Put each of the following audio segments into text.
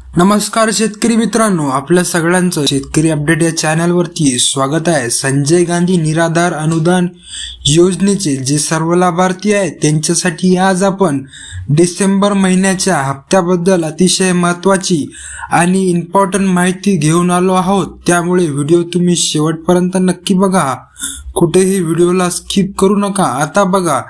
नमस्कार शेतकरी मित्रांनो, आपल्या सगळ्यांचं शेतकरी अपडेट या चॅनलवरती स्वागत आहे। संजय गांधी निराधार अनुदान योजनेचे जे सर्व लाभार्थी आहेत त्यांच्यासाठी आज आपण डिसेंबर महिन्याच्या हप्त्याबद्दल अतिशय महत्त्वाची आणि इम्पॉर्टंट माहिती घेऊन आलो आहोत। त्यामुळे व्हिडिओ तुम्ही शेवटपर्यंत नक्की बघा, कुठेही व्हिडिओला स्किप करू नका। आता बघा,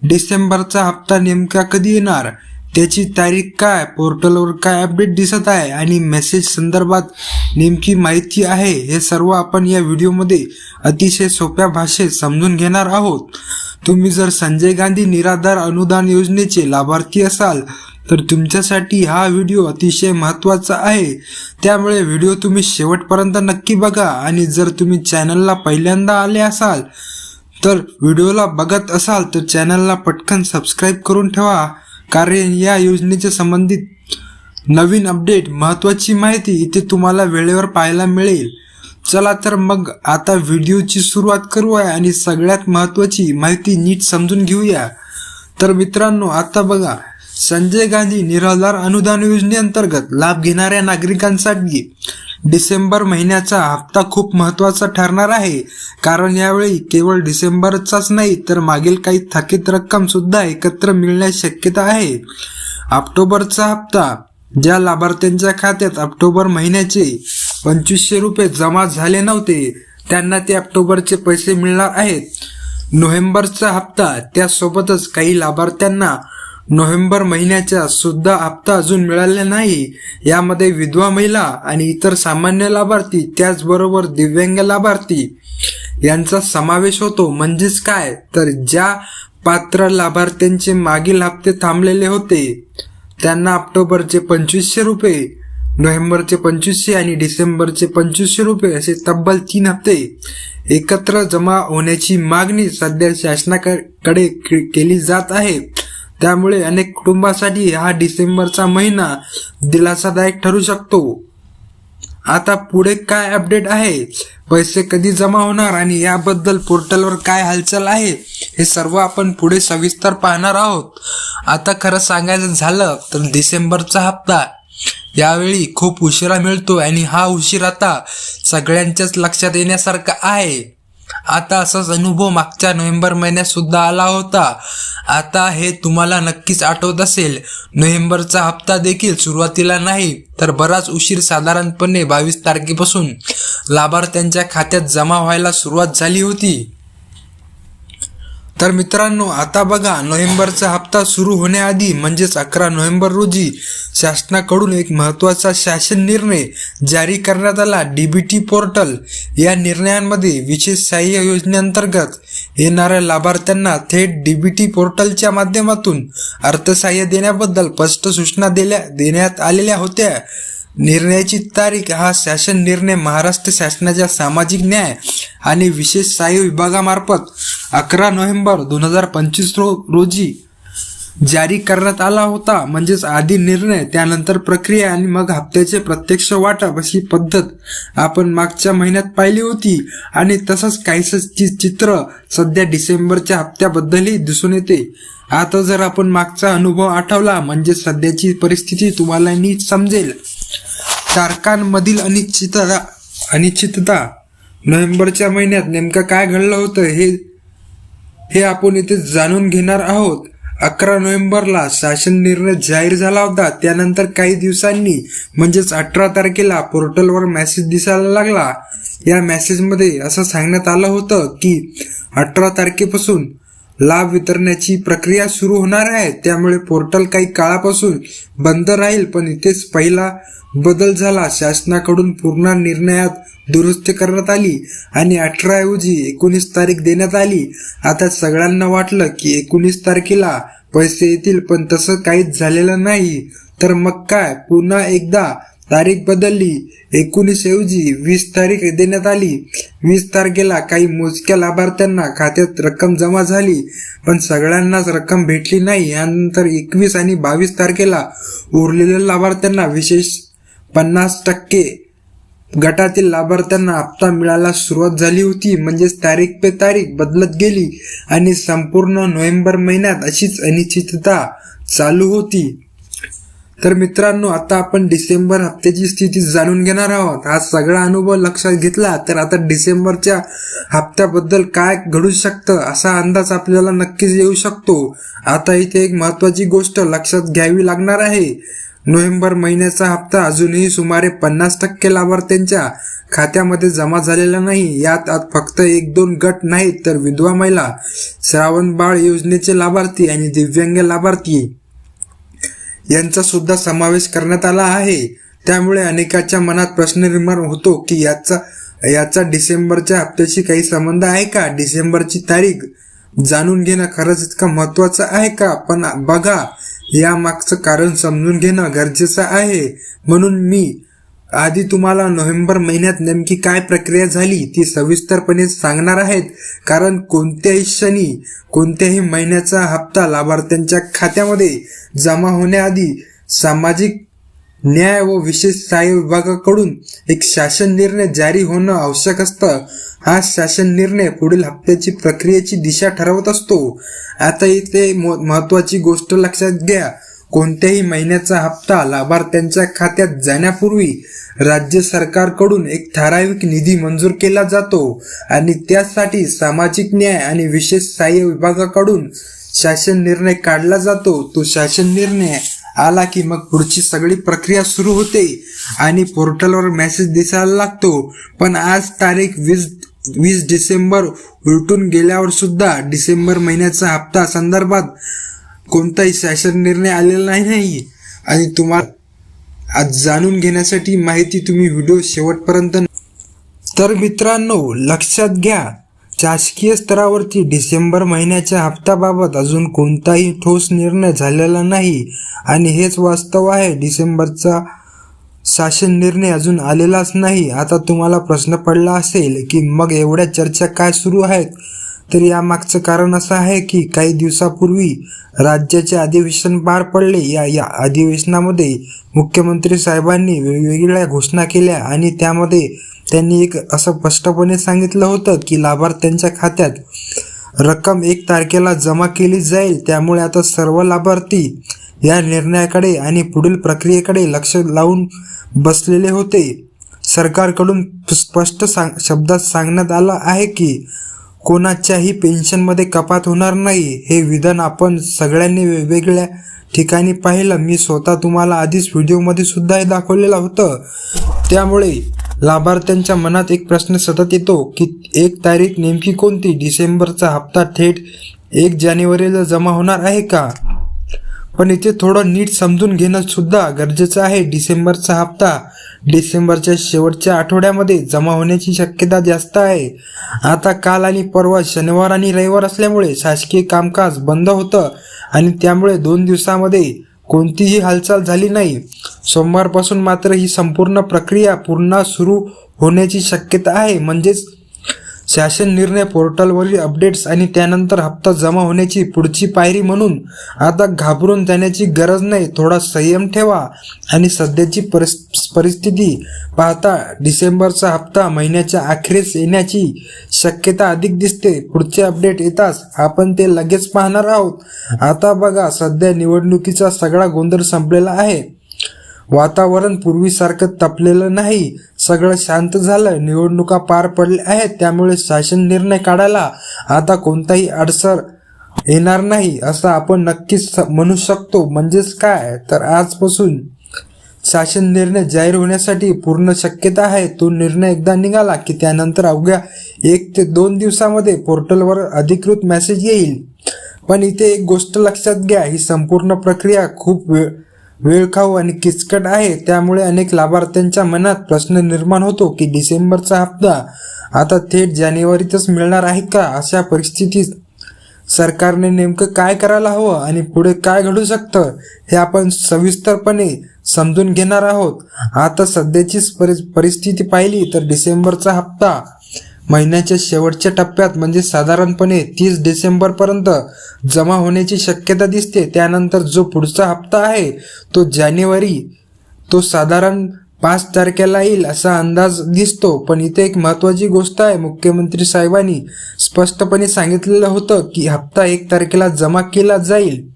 डिसेंबरचा हप्ता नेमका कधी येणार, त्याची तारीख काय, पोर्टलवर काय अपडेट दिसत आहे आणि मेसेज संदर्भात नेमकी माहिती आहे, हे सर्व आपण या व्हिडिओमध्ये अतिशय सोप्या भाषेत समजून घेणार आहोत। तुम्ही जर संजय गांधी निराधार अनुदान योजनेचे लाभार्थी असाल तर तुमच्यासाठी हा व्हिडिओ अतिशय महत्त्वाचा आहे। त्यामुळे व्हिडिओ तुम्ही शेवटपर्यंत नक्की बघा आणि जर तुम्ही चॅनलला पहिल्यांदा आले असाल तर व्हिडिओला बघत असाल तर चॅनलला पटकन सबस्क्राईब करून ठेवा, कारण या योजनेच्या संबंधित नवीन अपडेट, महत्त्वाची माहिती इथे तुम्हाला वेळेवर पाहायला मिळेल। चला तर मग आता व्हिडिओची सुरुवात करूया आणि सगळ्यात महत्त्वाची माहिती नीट समजून घेऊया। तर मित्रांनो, आता बघा, संजय गांधी निराधार अनुदान योजनेअंतर्गत लाभ घेणाऱ्या नागरिकांसाठी डिसेंबर महिन्याचा हप्ता खूप महत्त्वाचा ठरणार आहे, कारण यावेळी केवळ डिसेंबरचाच नाही तर मागील काही थकीत रक्कम सुद्धा एकत्र मिळण्याची शक्यता आहे। ऑक्टोबरचा हप्ता, ज्या लाभार्थ्यांच्या खात्यात ऑक्टोबर महिन्याचे 2500 रुपये जमा झाले नव्हते त्यांना ते ऑक्टोबरचे पैसे मिळणार आहेत। नोव्हेंबरचा हप्ता, त्यासोबतच काही लाभार्थ्यांना नोव्हेंबर महिन्याचा सुद्धा हप्ता अजून मिळालेला नाही। यामध्ये विधवा महिला आणि इतर सामान्य लाभार्थी, त्याचबरोबर दिव्यांग लाभार्थी यांचा समावेश होतो। म्हणजेच काय, तर ज्या पात्र लाभार्थ्यांचे मागील हप्ते थांबलेले होते त्यांना ऑक्टोबरचे 2500 रुपये, नोव्हेंबरचे 2500 आणि डिसेंबरचे 2500 रुपये असे तब्बल 3 हप्ते एकत्र जमा होण्याची मागणी सध्या शासनाकडे केली जात आहे। त्यामुळे अनेक कुटुंबासाठी हा डिसेंबरचा महिना दिलासादायक ठरू शकतो। आता पुढे काय अपडेट आहे, पैसे कधी जमा होणार आणि याबद्दल पोर्टलवर काय हालचाल आहे, हे सर्व आपण पुढे सविस्तर पाहणार आहोत। आता खरं सांगायचं झालं तर डिसेंबरचा हप्ता यावेळी खूप उशिरा मिळतो आणि हा उशीर आता सगळ्यांच्याच लक्षात येण्यासारखा आहे। आता असाच अनुभव मागच्या नोव्हेंबर महिन्यात सुद्धा आला होता। आता हे तुम्हाला नक्कीच आठवत असेल, नोव्हेंबरचा हप्ता देखील सुरुवातीला नाही तर बराच उशीर, साधारणपणे 22 तारखेपासून लाभार्थ्यांच्या खात्यात जमा व्हायला सुरुवात झाली होती। तर मित्रांनो, आता बघा, नोव्हेंबरचा हप्ता सुरू होण्याआधी म्हणजेच 11 नोव्हेंबर रोजी शासनाकडून एक महत्त्वाचा शासन निर्णय जारी करण्यात आला। डीबीटी पोर्टल या निर्णयामध्ये विशेष सहाय्य योजनेअंतर्गत येणाऱ्या लाभार्थ्यांना थेट डीबीटी पोर्टलच्या माध्यमातून अर्थसहाय्य देण्याबद्दल स्पष्ट सूचना देण्यात आलेल्या होत्या। निर्णयाची तारीख, हा शासन निर्णय महाराष्ट्र शासनाच्या सामाजिक न्याय आणि विशेष सहाय्य विभागामार्फत 11 नोव्हेंबर 2025 रोजी जारी करण्यात आला होता। म्हणजेच आधी निर्णय, त्यानंतर प्रक्रिया आणि मग हप्त्याचे प्रत्यक्ष वाटप अशी पद्धत आपण मागच्या महिन्यात पाहिली होती आणि तसंच काहीच चित्र सध्या डिसेंबरच्या हप्त्याबद्दलही दिसून येते। आता जर आपण मागचा अनुभव आठवला म्हणजे सध्याची परिस्थिती तुम्हाला नीट समजेल। तारखांमधील अनिश्चितता, नोव्हेंबरच्या महिन्यात नेमकं काय घडलं होतं हे आपण इथे जाणून घेणार आहोत। 11 नोव्हेंबरला शासन निर्णय जाहीर झाला होता, त्यानंतर काही दिवसांनी म्हणजेच 18 तारखेला पोर्टलवर मेसेज दिसायला लागला। या मेसेजमध्ये असं सांगण्यात आलं होतं की 18 तारखेपासून लाभ वितरणाची प्रक्रिया सुरू होणार आहे, त्यामुळे पोर्टल काही काळापासून बंद राहील। पण इथेच पहिला बदल झाला, शासनाकडून पूर्ण निर्णयात दुरुस्ती करण्यात आली आणि 18 ऐवजी 19 तारीख देण्यात आली। आता सगळ्यांना वाटलं की 19 तारखेला पैसे येतील, पण तसं काहीच झालेलं नाही। तर मग काय, पुन्हा एकदा तारीख बदलली, 19 ऐवजी 20 तारीख देण्यात आली। 20 तारखेला काही मोजक्या लाभार्थ्यांना खात्यात रक्कम जमा झाली, पण सगळ्यांनाच रक्कम भेटली नाही। यानंतर 21 आणि 22 तारखेला उरलेल्या लाभार्थ्यांना, विशेष 50% गटातील लाभार्थ्यांना हप्ता मिळायला सुरुवात झाली होती। म्हणजेच तारीख पे तारीख बदलत गेली आणि संपूर्ण नोव्हेंबर महिन्यात अशीच अनिश्चितता चालू होती। तर मित्रांनो, आता आपण डिसेंबर हप्त्याची स्थिती जाणून घेणार आहोत. हा सगळा अनुभव लक्षात घेतला तर आता डिसेंबरच्या हप्त्याबद्दल काय घडू शकतं असा अंदाज आपल्याला नक्कीच येऊ शकतो. आता इथे एक महत्वाची गोष्ट लक्षात घ्यावी लागणार आहे. नोव्हेंबर महिन्याचा हप्ता अजूनही सुमारे 50% लाभार्थ्यांच्या खात्यामध्ये जमा झालेला नाही. यात फक्त 1-2 गट नाहीत तर विधवा महिला, श्रावण बाळ योजनेचे लाभार्थी आणि दिव्यांग लाभार्थी यांचा सुद्धा समावेश करण्यात आला आहे. त्यामुळे अनेकाच्या मनात प्रश्न निर्माण होतो की याचा डिसेंबरच्या हप्त्याशी काही संबंध आहे का? डिसेंबरची तारीख जाणून घेणं खरंच इतकं महत्वाचं आहे का? पण बघा, या मागचं कारण समजून घेणं गरजेचं आहे. म्हणून मी आधी तुम्हाला नोव्हेंबर महिन्यात नेमकी काय प्रक्रिया झाली ती सविस्तरपणे सांगणार आहेत. कारण कोणत्याही क्षणी कोणत्याही महिन्याचा हप्ता लाभार्थ्यांच्या खात्यामध्ये जमा होण्याआधी सामाजिक न्याय व विशेष सहाय्य विभागाकडून एक शासन निर्णय जारी होणं आवश्यक असतं. हा शासन निर्णय पुढील हप्त्याची प्रक्रियेची दिशा ठरवत असतो. आता इथे महत्वाची गोष्ट लक्षात घ्या. कोणत्याही महिन्याचा हप्ता लाभार्थ्यांच्या खात्यात जाण्यापूर्वी राज्य सरकारकडून एक ठराविक निधी मंजूर केला जातो आणि त्यासाठी सामाजिक न्याय आणि विशेष सहाय्य विभागाकडून शासन निर्णय काढला जातो. तो शासन निर्णय आला की मग पुढची सगळी प्रक्रिया सुरू होते आणि पोर्टलवर मेसेज दिसायला लागतो. पण आज तारीख 20 डिसेंबर उलटून गेल्यावर सुद्धा डिसेंबर महिन्याचा हप्ता संदर्भात कोणताही शासन निर्णय आलेला नाही. आणि तुम्हाला आज जाणून घेण्यासाठी माहिती तुम्ही व्हिडिओ शेवटपर्यंत. तर मित्रांनो, लक्षात घ्या, शासकीय स्तरावरती डिसेंबर महिन्याच्या हप्त्याबाबत अजून कोणताही ठोस निर्णय झालेला नाही आणि हेच वास्तव आहे. डिसेंबरचा शासन निर्णय अजून आलेलाच नाही. आता तुम्हाला प्रश्न पडला असेल की मग एवढ्या चर्चा काय सुरू आहेत? तर यामागचं कारण असं आहे की काही दिवसापूर्वी राज्याचे अधिवेशन पार पडले. या अधिवेशनामध्ये मुख्यमंत्री साहेबांनी वेगवेगळ्या घोषणा केल्या आणि त्यामध्ये त्यांनी एक असं स्पष्टपणे सांगितलं होतं की लाभार्थ्यांच्या खात्यात रक्कम 1 तारखेला जमा केली जाईल. त्यामुळे आता सर्व लाभार्थी या निर्णयाकडे आणि पुढील प्रक्रियेकडे लक्ष लावून बसलेले होते. सरकारकडून स्पष्ट शब्दात सांगण्यात आलं आहे की कोणाच्याही पेन्शनमध्ये कपात होणार नाही. हे विधान आपण सगळ्यांनी वेगवेगळ्या ठिकाणी पाहिलं. मी स्वतः तुम्हाला आधीच व्हिडिओमध्ये सुद्धा हे दाखवलेलं होतं. त्यामुळे लाभार्थ्यांच्या मनात एक प्रश्न सतत येतो की 1 तारीख नेमकी कोणती? डिसेंबरचा हप्ता थेट 1 जानेवारीला जमा होणार आहे का? पण इथे थोडं नीट समजून घेणं सुद्धा गरजेचं आहे. डिसेंबरचा हप्ता डिसेंबरच्या शेवटच्या आठवड्यामध्ये जमा होण्याची शक्यता जास्त आहे. आता काल आणि परवा शनिवार आणि रविवार असल्यामुळे शासकीय कामकाज बंद होतं आणि त्यामुळे 2 दिवसामध्ये कोणतीही हालचाल झाली नाही. सोमवारपासून मात्र ही संपूर्ण प्रक्रिया पुन्हा सुरू होण्याची शक्यता आहे. म्हणजेच शासन निर्णय पोर्टलवरील अपडेट्स आणि त्यानंतर हप्ता जमा होण्याची पुढची पायरी. म्हणून आता घाबरून जाण्याची गरज नाही. थोडा संयम ठेवा आणि सध्याची परिस्थिती पाहता डिसेंबरचा हप्ता महिन्याच्या अखेरीस येण्याची शक्यता अधिक दिसते. पुढचे अपडेट येताच आपण ते लगेच पाहणार आहोत. आता बघा, सध्या निवडणुकीचा सगळा गोंधळ संपलेला आहे. वातावरण पूर्वीसारखं तपलेलं नाही. सगळं शांत झालं. निवडणुका पार पडल्या आहेत. त्यामुळे शासन निर्णय काढायला आता कोणताही अडसर येणार नाही असं आपण नक्कीच म्हणू शकतो. म्हणजेच काय, तर आजपासून शासन निर्णय जाहीर होण्यासाठी पूर्ण शक्यता आहे. तो निर्णय एकदा निघाला की त्यानंतर अवघ्या 1 ते 2 दिवसामध्ये पोर्टलवर अधिकृत मेसेज येईल. पण इथे एक गोष्ट लक्षात घ्या, ही संपूर्ण प्रक्रिया खूप वेळखाऊ आणि किचकट आहे. त्यामुळे अनेक लाभार्थ्यांच्या मनात प्रश्न निर्माण होतो की डिसेंबरचा हप्ता आता थेट जानेवारीतच मिळणार आहे का? अशा परिस्थितीत सरकारने नेमकं काय करायला हवं आणि पुढे काय घडू शकतं हे आपण सविस्तरपणे समजून घेणार आहोत. आता सध्याची परिस्थिती पाहिली तर डिसेंबरचा हप्ता महिन्याच्या शेवटच्या टप्प्यात म्हणजे साधारणपणे 30 डिसेंबरपर्यंत जमा होण्याची शक्यता दिसते. त्यानंतर जो पुढचा हप्ता आहे तो साधारण 5 तारखेला येईल असा अंदाज दिसतो. पण इथे एक महत्त्वाची गोष्ट आहे. मुख्यमंत्री साहेबांनी स्पष्टपणे सांगितलेलं होतं की हप्ता 1 तारखेला जमा केला जाईल.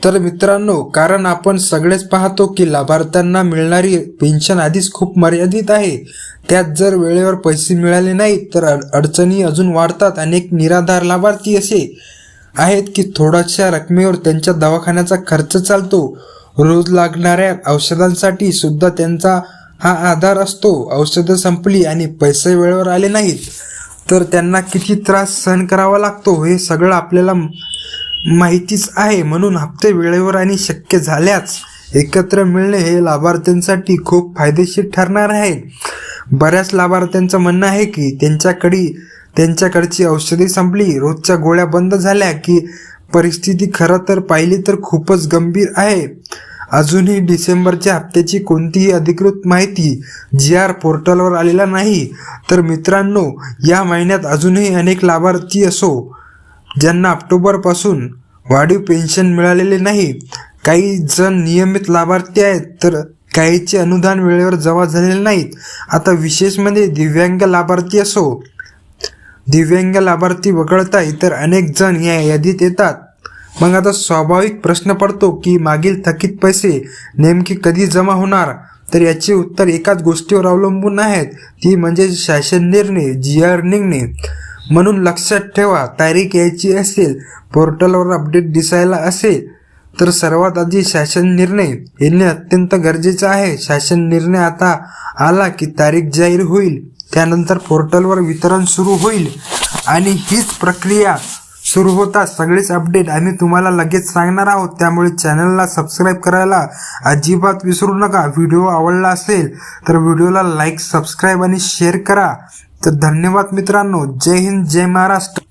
तर मित्रांनो, कारण आपण सगळेच पाहतो की लाभार्थ्यांना मिळणारी पेन्शन आधीच खूप मर्यादित आहे. त्यात जर वेळेवर पैसे मिळाले नाहीत तर अडचणी अजून वाढतात. अनेक निराधार लाभार्थी असे आहेत की थोड्याशा रकमेवर त्यांच्या दवाखान्याचा खर्च चालतो. रोज लागणाऱ्या औषधांसाठी सुद्धा त्यांचा हा आधार असतो. औषधं संपली आणि पैसे वेळेवर आले नाहीत तर त्यांना किती त्रास सहन करावा लागतो हे सगळं आपल्याला माहितीच आहे. म्हणून हप्ते वेळेवर आणि शक्य झाल्यास एकत्र मिळणे हे लाभार्थ्यांसाठी खूप फायदेशीर ठरणार आहे. बऱ्याच लाभार्थ्यांचं म्हणणं आहे की त्यांच्याकडची औषधे संपली, रोजच्या गोळ्या बंद झाल्या की परिस्थिती खरं तर पाहिली तर खूपच गंभीर आहे. अजूनही डिसेंबरच्या हप्त्याची कोणतीही अधिकृत माहिती GR पोर्टलवर आलेला नाही. तर मित्रांनो, या महिन्यात अजूनही अनेक लाभार्थी असो ज्यांना ऑक्टोबरपासून वाढीव पेन्शन मिळालेले नाही. काही जण नियमित लाभार्थी आहेत तर काहीचे अनुदान वेळेवर जमा झालेले नाहीत. आता विशेष म्हणजे दिव्यांग लाभार्थी वगळता इतर अनेक जण या यादीत येतात. मग आता स्वाभाविक प्रश्न पडतो की मागील थकीत पैसे नेमके कधी जमा होणार. तर याचे उत्तर एकाच गोष्टीवर अवलंबून आहेत, ती म्हणजे शासन निर्णय GR निघणे. म्हणून लक्षात ठेवा, तारीख यायची असेल, पोर्टलवर अपडेट दिसायला असेल तर सर्वात आधी शासन निर्णय येणे अत्यंत गरजेचं आहे. शासन निर्णय आता आला की तारीख जाहीर होईल, त्यानंतर पोर्टलवर वितरण सुरू होईल आणि हीच प्रक्रिया सुरू होता सगळेच अपडेट आम्ही तुम्हाला लगेच सांगणार आहोत. त्यामुळे चॅनलला सबस्क्राईब करायला अजिबात विसरू नका. व्हिडिओ आवडला असेल तर व्हिडिओला लाईक, सबस्क्राईब आणि शेअर करा. तर धन्यवाद मित्रांनो. जय हिंद, जय महाराष्ट्र.